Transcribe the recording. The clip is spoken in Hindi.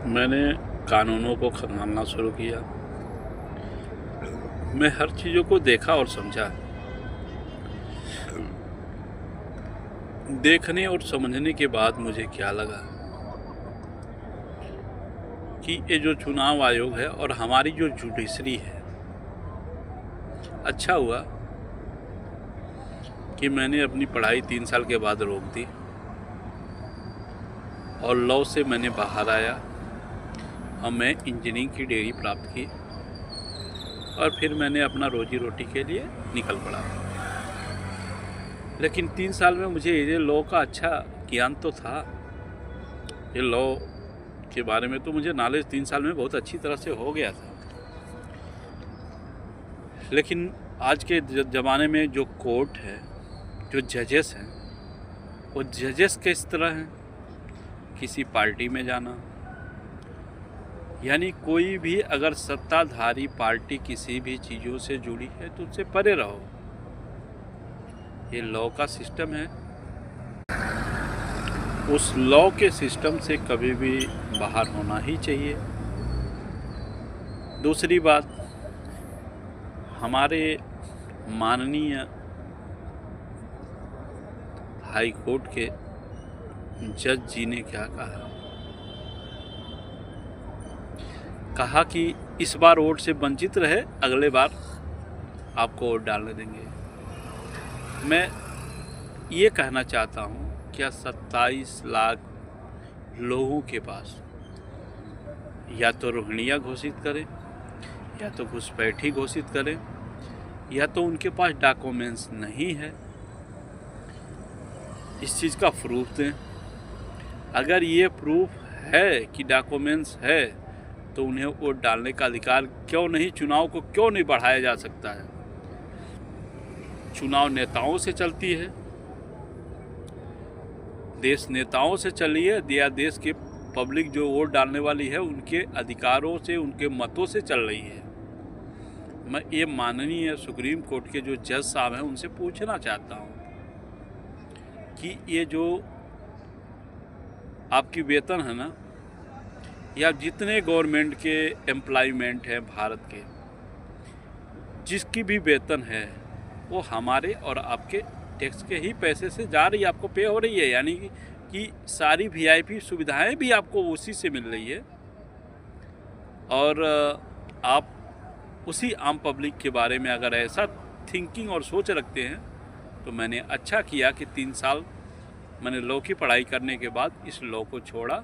मैंने कानूनों को खंगालना शुरू किया। मैं हर चीज़ों को देखा और समझा। देखने और समझने के बाद मुझे क्या लगा कि ये जो चुनाव आयोग है और हमारी जो जुडिशरी है, अच्छा हुआ कि मैंने अपनी पढ़ाई 3 साल के बाद रोक दी और लॉ से मैंने बाहर आया और मैं इंजीनियरिंग की डिग्री प्राप्त की और फिर मैंने अपना रोजी रोटी के लिए निकल पड़ा। लेकिन 3 साल में मुझे ये लॉ का अच्छा ज्ञान तो था, ये लॉ के बारे में तो मुझे नॉलेज 3 साल में बहुत अच्छी तरह से हो गया था। लेकिन आज के ज़माने में जो कोर्ट है, जो जजेस हैं, वो जजेस किस तरह हैं, किसी पार्टी में जाना, यानी कोई भी अगर सत्ताधारी पार्टी किसी भी चीज़ों से जुड़ी है तो उससे परे रहो। ये लॉ का सिस्टम है, उस लॉ के सिस्टम से कभी भी बाहर होना ही चाहिए। दूसरी बात, हमारे माननीय हाई कोर्ट के जज जी ने क्या कहा कि इस बार वोट से वंचित रहे, अगले बार आपको वोट डालने देंगे। मैं ये कहना चाहता हूँ, क्या 27 लाख लोगों के पास या तो रोहिणिया घोषित करें, या तो घुसपैठी घोषित करें, या तो उनके पास डॉक्यूमेंट्स नहीं है, इस चीज़ का प्रूफ दें। अगर ये प्रूफ है कि डॉक्यूमेंट्स है तो उन्हें वोट डालने का अधिकार क्यों नहीं, चुनाव को क्यों नहीं बढ़ाया जा सकता है? चुनाव नेताओं से चलती है, देश नेताओं से चली है, या देश के पब्लिक जो वोट डालने वाली है उनके अधिकारों से, उनके मतों से चल रही है। मैं ये माननीय सुप्रीम कोर्ट के जो जज साहब हैं उनसे पूछना चाहता हूँ कि ये जो आपकी वेतन है ना, या जितने गवर्नमेंट के एम्प्लॉयमेंट हैं भारत के, जिसकी भी वेतन है वो हमारे और आपके टैक्स के ही पैसे से जा रही है, आपको पे हो रही है। यानी कि सारी वीआईपी सुविधाएं भी आपको उसी से मिल रही है और आप उसी आम पब्लिक के बारे में अगर ऐसा थिंकिंग और सोच रखते हैं तो मैंने अच्छा किया कि 3 साल मैंने लॉ की पढ़ाई करने के बाद इस लॉ को छोड़ा।